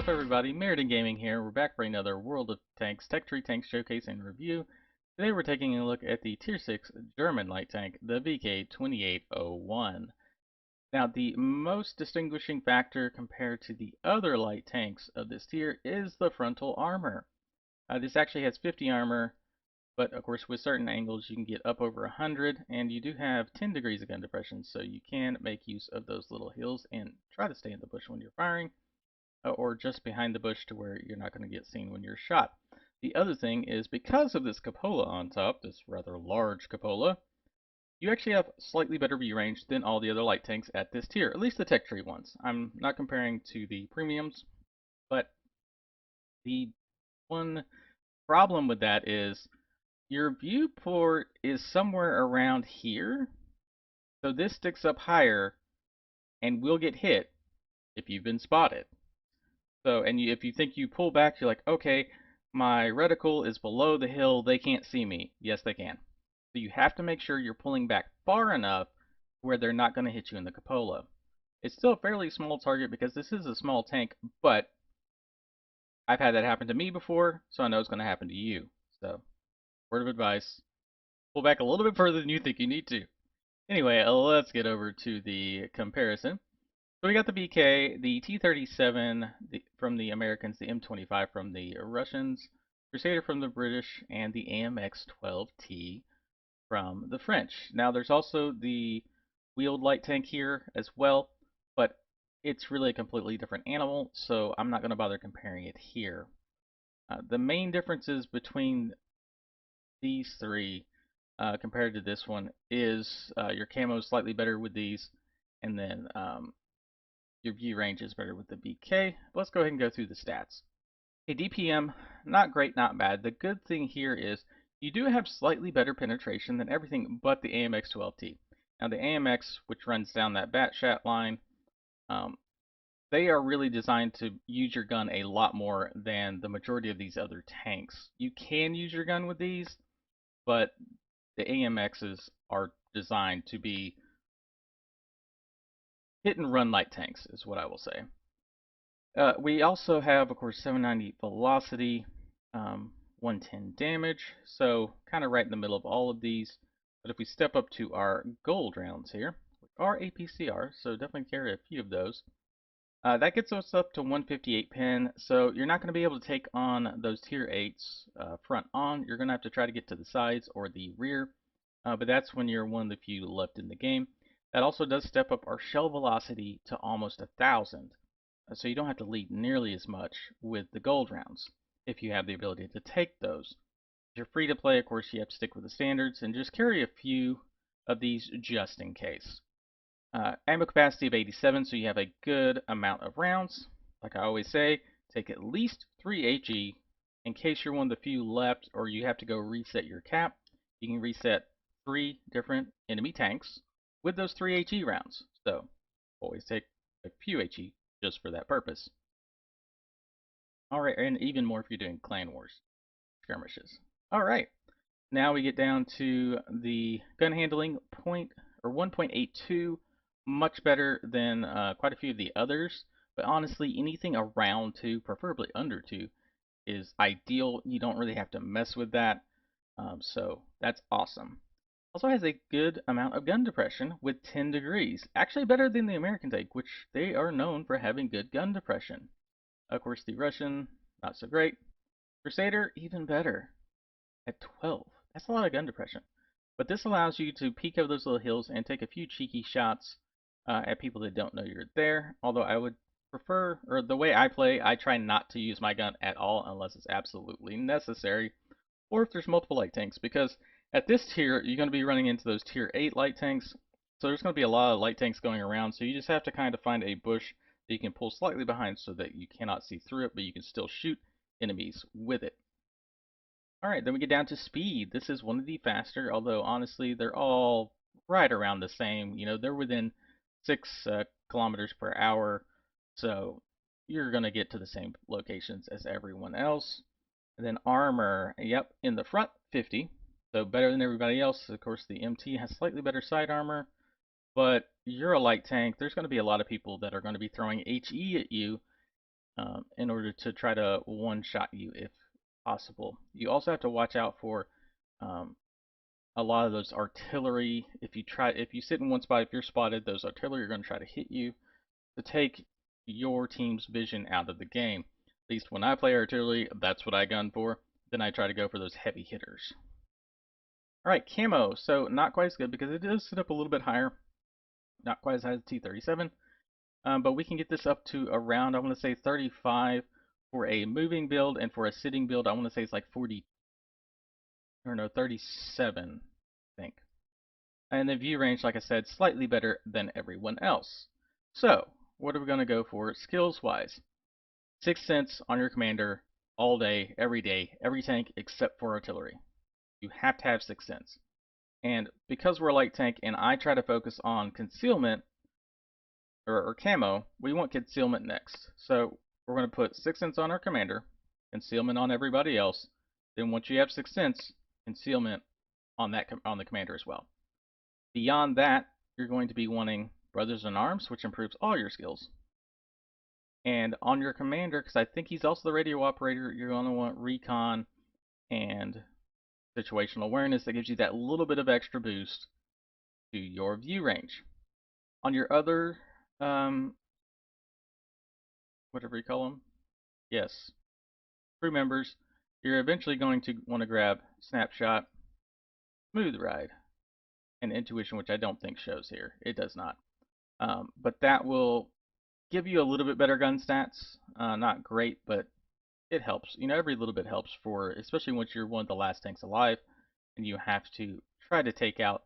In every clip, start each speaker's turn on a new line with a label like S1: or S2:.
S1: up, everybody? Meriden Gaming here. We're back for another World of Tanks Tech Tree Tank Showcase and Review. Today we're taking a look at the Tier 6 German light tank, the VK2801. Now, the most distinguishing factor compared to the other light tanks of this tier is the frontal armor. This actually has 50 armor, but of course with certain angles you can get up over 100, and you do have 10 degrees of gun depression, so you can make use of those little hills and try to stay in the bush when you're firing. Or just behind the bush to where you're not going to get seen when you're shot. The other thing is, because of this cupola on top, this rather large cupola, you actually have slightly better view range than all the other light tanks at this tier, at least the tech tree ones. I'm not comparing to the premiums, but the one problem with that is your viewport is somewhere around here, so this sticks up higher and will get hit if you've been spotted. So, and if you think you pull back, you're like, okay, my reticle is below the hill, they can't see me. Yes, they can. So you have to make sure you're pulling back far enough where they're not going to hit you in the cupola. It's still a fairly small target because this is a small tank, but I've had that happen to me before, so I know it's going to happen to you. So, word of advice, pull back a little bit further than you think you need to. Anyway, let's get over to the comparison. So we got the VK, the T-37 from the Americans, the M25 from the Russians, Crusader from the British, and the AMX-12T from the French. Now there's also the wheeled light tank here as well, but it's really a completely different animal, so I'm not going to bother comparing it here. The main differences between these three compared to this one is your camo is slightly better with these, and then your view range is better with the VK. Let's go ahead and go through the stats. A DPM, not great, not bad. The good thing here is you do have slightly better penetration than everything but the AMX-12T. Now the AMX, which runs down that bat-shat line, they are really designed to use your gun a lot more than the majority of these other tanks. You can use your gun with these, but the AMXs are designed to be hit and run light tanks, is what I will say. We also have, of course, 790 velocity, 110 damage, so kind of right in the middle of all of these. But if we step up to our gold rounds here, which are APCR, so definitely carry a few of those, that gets us up to 158 pin, so you're not going to be able to take on those tier 8s front on. You're going to have to try to get to the sides or the rear, but that's when you're one of the few left in the game. That also does step up our shell velocity to almost 1,000, so you don't have to lead nearly as much with the gold rounds if you have the ability to take those. If you're free to play, of course, you have to stick with the standards and just carry a few of these just in case. Ammo capacity of 87, so you have a good amount of rounds. Like I always say, take at least 3 HE in case you're one of the few left or you have to go reset your cap. You can reset 3 different enemy tanks with those 3 HE rounds. So always take a few HE just for that purpose. Alright, and even more if you're doing clan wars skirmishes. Alright, now we get down to the gun handling 1.82, much better than quite a few of the others, but honestly anything around 2, preferably under 2, is ideal. You don't really have to mess with that, so that's awesome. Also has a good amount of gun depression with 10 degrees. Actually better than the American tank, which they are known for having good gun depression. Of course, the Russian, not so great. Crusader, even better, at 12. That's a lot of gun depression. But this allows you to peek over those little hills and take a few cheeky shots at people that don't know you're there. Although I would prefer, or the way I play, I try not to use my gun at all unless it's absolutely necessary, or if there's multiple light tanks, because at this tier, you're going to be running into those tier 8 light tanks, so there's going to be a lot of light tanks going around, so you just have to kind of find a bush that you can pull slightly behind so that you cannot see through it, but you can still shoot enemies with it. Alright, then we get down to speed. This is one of the faster, although honestly, they're all right around the same. You know, they're within 6 kilometers per hour, so you're going to get to the same locations as everyone else. And then armor, yep, in the front, 50. So better than everybody else. Of course, the MT has slightly better side armor, but you're a light tank. There's going to be a lot of people that are going to be throwing HE at you, in order to try to one-shot you if possible. You also have to watch out for um, a lot of those artillery. If you sit in one spot, if you're spotted, those artillery are going to try to hit you to take your team's vision out of the game. At least when I play artillery, that's what I gun for. Then I try to go for those heavy hitters. Alright, camo. So not quite as good because it does sit up a little bit higher. Not quite as high as T37. But we can get this up to around, I want to say 35 for a moving build, and for a sitting build, I want to say it's like 40, or no, 37, I think. And the view range, like I said, slightly better than everyone else. So, what are we going to go for skills-wise? 6th Sense on your commander all day, every tank except for artillery. You have to have 6th Sense. And because we're a light tank and I try to focus on concealment, or camo, we want concealment next. So we're going to put 6th Sense on our commander, concealment on everybody else. Then once you have 6th Sense, concealment on the commander as well. Beyond that, you're going to be wanting Brothers in Arms, which improves all your skills. And on your commander, because I think he's also the radio operator, you're going to want Recon and Situational Awareness. That gives you that little bit of extra boost to your view range. On your other, whatever you call them, yes, crew members, you're eventually going to want to grab Snapshot, Smooth Ride, and Intuition, which I don't think shows here. It does not. But that will give you a little bit better gun stats. Not great, but it helps. You know, every little bit helps for, especially once you're one of the last tanks alive, and you have to try to take out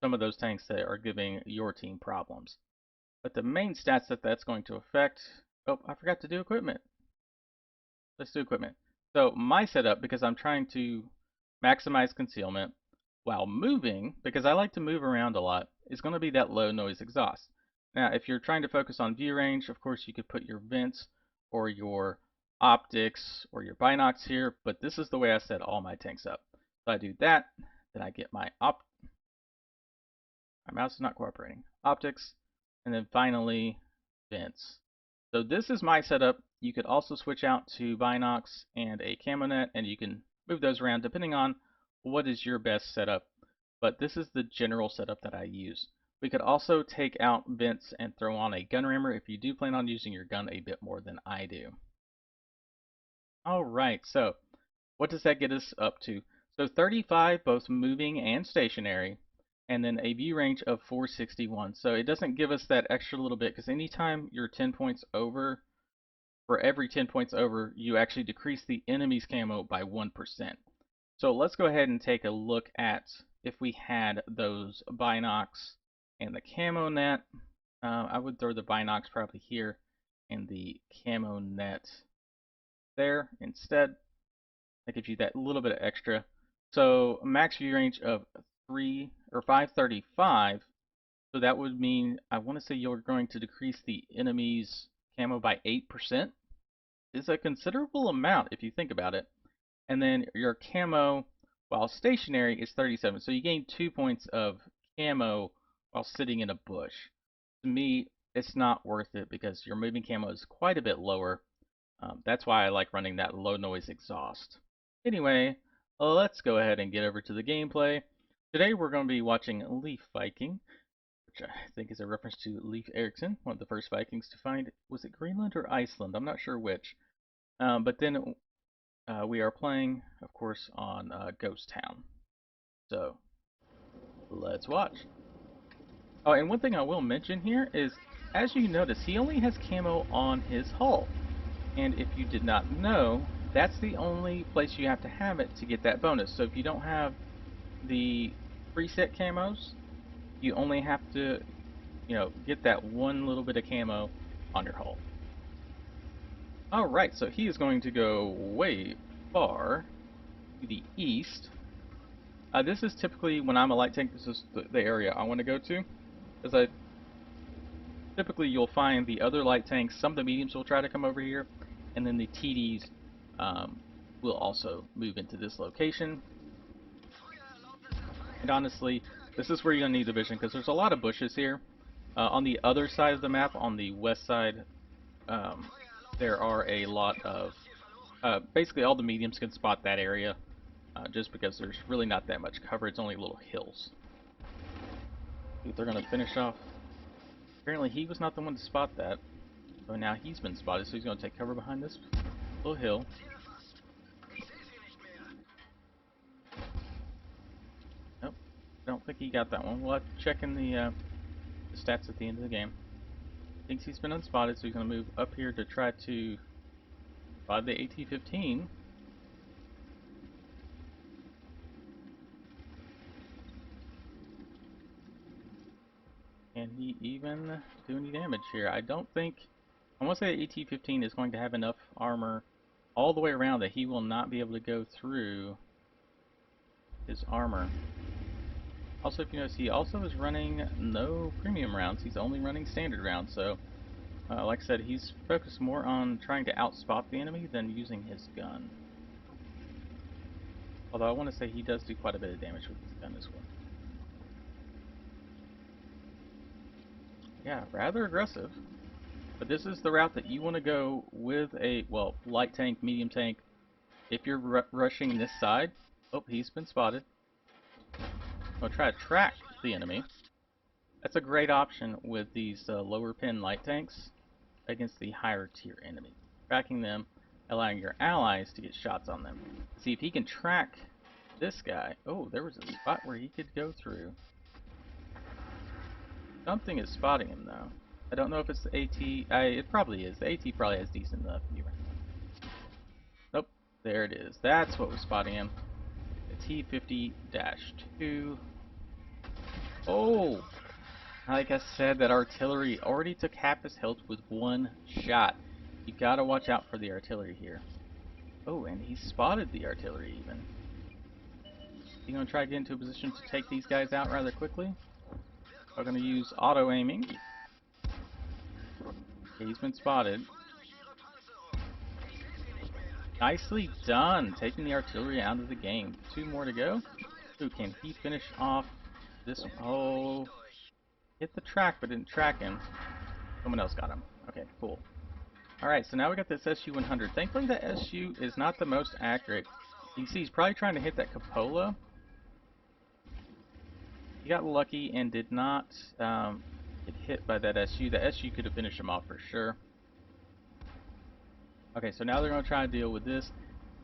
S1: some of those tanks that are giving your team problems. But the main stats that's going to affect, oh, I forgot to do equipment. Let's do equipment. So my setup, because I'm trying to maximize concealment while moving, because I like to move around a lot, is going to be that low noise exhaust. Now, if you're trying to focus on view range, of course you could put your vents or your optics or your binocs here, but this is the way I set all my tanks up. So I do that, then I get my mouse is not cooperating. Optics, and then finally vents. So this is my setup. You could also switch out to binocs and a camo net, and you can move those around depending on what is your best setup. But this is the general setup that I use. We could also take out vents and throw on a gun rammer if you do plan on using your gun a bit more than I do. Alright, so what does that get us up to? So 35 both moving and stationary, and then a view range of 461. So it doesn't give us that extra little bit, because anytime you're 10 points over, for every 10 points over, you actually decrease the enemy's camo by 1%. So let's go ahead and take a look at if we had those binocs and the camo net. I would throw the binocs probably here and the camo net there instead. That gives you that little bit of extra. So max view range of 535. So that would mean, I want to say you're going to decrease the enemy's camo by 8%. It's a considerable amount if you think about it. And then your camo while stationary is 37. So you gain 2 points of camo while sitting in a bush. To me, it's not worth it because your moving camo is quite a bit lower. That's why I like running that low noise exhaust. Anyway, let's go ahead and get over to the gameplay. Today we're going to be watching Leaf Viking, which I think is a reference to Leif Erikson, one of the first Vikings to find, was it Greenland or Iceland? I'm not sure which. But then we are playing, of course, on Ghost Town. So, let's watch. Oh, and one thing I will mention here is, as you notice, he only has camo on his hull. And if you did not know, that's the only place you have to have it to get that bonus. So if you don't have the preset camos, you only have to, get that one little bit of camo on your hull. Alright, so he is going to go way far to the east. This is typically, when I'm a light tank, this is the area I want to go to. Because typically you'll find the other light tanks, some of the mediums will try to come over here, and then the TDs will also move into this location. And honestly, this is where you're going to need the vision, because there's a lot of bushes here. On the other side of the map, on the west side, there are a lot of, basically all the mediums can spot that area, just because there's really not that much cover. It's only little hills. If they're going to finish off. Apparently he was not the one to spot that. So now he's been spotted, so he's going to take cover behind this little hill. Nope, I don't think he got that one. We'll have to check in the stats at the end of the game. Thinks he's been unspotted, so he's going to move up here to try to spot the AT-15. Can he even do any damage here? I don't think... I want to say the AT-15 is going to have enough armor all the way around that he will not be able to go through his armor. Also, if you notice, he also is running no premium rounds. He's only running standard rounds, so like I said, he's focused more on trying to outspot the enemy than using his gun. Although I want to say he does do quite a bit of damage with his gun as well. Yeah, rather aggressive. But this is the route that you want to go with a, well, light tank, medium tank. If you're rushing this side, oh, he's been spotted. I'll try to track the enemy. That's a great option with these lower pin light tanks against the higher tier enemy. Tracking them, allowing your allies to get shots on them. See if he can track this guy. Oh, there was a spot where he could go through. Something is spotting him though. I don't know if it's the AT. It probably is. The AT probably has decent enough view. Nope, there it is. That's what was spotting him. The T-50-2. Oh, like I said, that artillery already took half his health with one shot. You gotta watch out for the artillery here. Oh, and he spotted the artillery even. You gonna try to get into a position to take these guys out rather quickly? I'm gonna use auto aiming. Okay, he's been spotted. Nicely done, taking the artillery out of the game. 2 more to go. Ooh, can he finish off this one? Oh, hit the track but didn't track him. Someone else got him. Okay, cool. Alright, so now we got this SU-100. Thankfully the SU is not the most accurate. You can see he's probably trying to hit that cupola. He got lucky and did not get hit by that SU. The SU could have finished him off for sure. Okay, so now they're going to try to deal with this.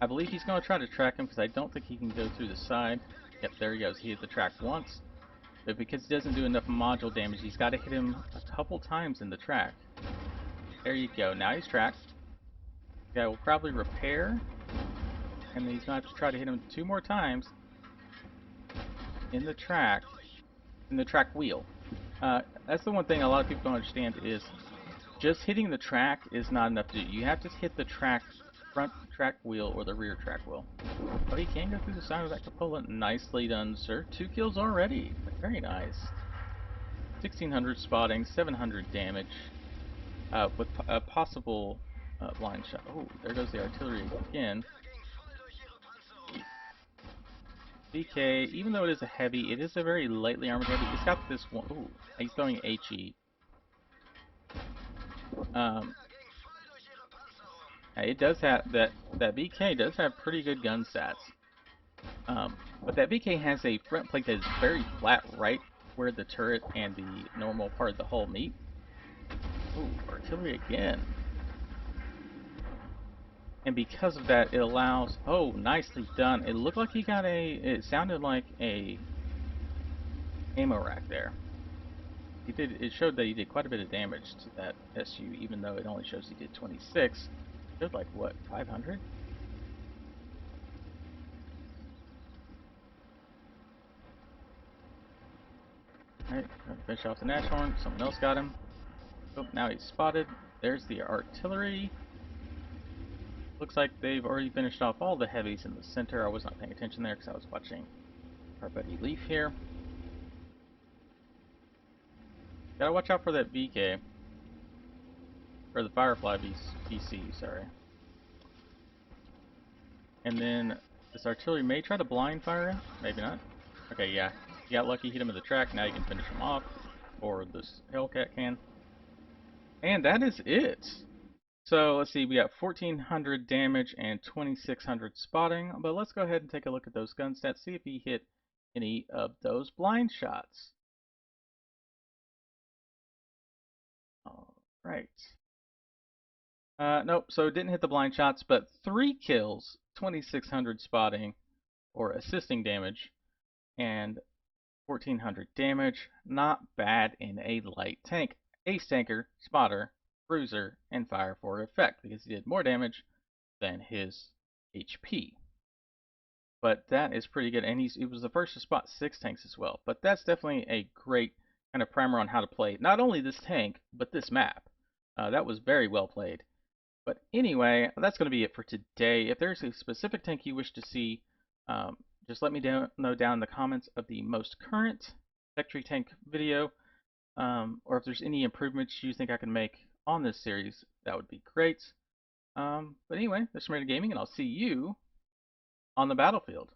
S1: I believe he's going to try to track him because I don't think he can go through the side. Yep, there he goes. He hit the track once. But because he doesn't do enough module damage, he's got to hit him a couple times in the track. There you go. Now he's tracked. The guy will probably repair. And then he's going to have to try to hit him 2 more times in the track wheel. That's the one thing a lot of people don't understand is just hitting the track is not enough to do. You have to hit the front track wheel or the rear track wheel. Oh, he can go through the side of that cupola. Nicely done, sir. 2 kills already. Very nice. 1600 spotting, 700 damage, with a possible blind shot. Oh, there goes the artillery again. BK, even though it is a heavy, it is a very lightly armored heavy. It's got this one. Ooh, he's throwing HE. It does have that BK does have pretty good gun stats. But that BK has a front plate that is very flat right where the turret and the normal part of the hull meet. Ooh, artillery again. And because of that, it allows... Oh, nicely done. It looked like he got a... It sounded like a ammo rack there. He did. It showed that he did quite a bit of damage to that SU, even though it only shows he did 26. It showed like, what, 500? Alright, finish off the Nashorn. Someone else got him. Oh, now he's spotted. There's the artillery. Looks like they've already finished off all the heavies in the center. I was not paying attention there because I was watching our buddy Leaf here. Gotta watch out for that BK. Or the Firefly BC, sorry. And then this artillery may try to blind fire him. Maybe not. Okay, yeah. He got lucky, hit him with the track. Now you can finish him off. Or this Hellcat can. And that is it. So let's see, we got 1400 damage and 2600 spotting, but let's go ahead and take a look at those gun stats, see if he hit any of those blind shots. All right. Nope, so it didn't hit the blind shots, but 3 kills, 2600 spotting, or assisting damage, and 1400 damage. Not bad in a light tank. Ace tanker, spotter, bruiser, and fire for effect, because he did more damage than his HP. But that is pretty good, and he was the first to spot 6 tanks as well. But that's definitely a great kind of primer on how to play not only this tank, but this map. That was very well played. But anyway, that's going to be it for today. If there's a specific tank you wish to see, just let me know down in the comments of the most current Tech Tree Tank video, or if there's any improvements you think I can make on this series, that would be great. But anyway, this is Gaming, and I'll see you on the battlefield.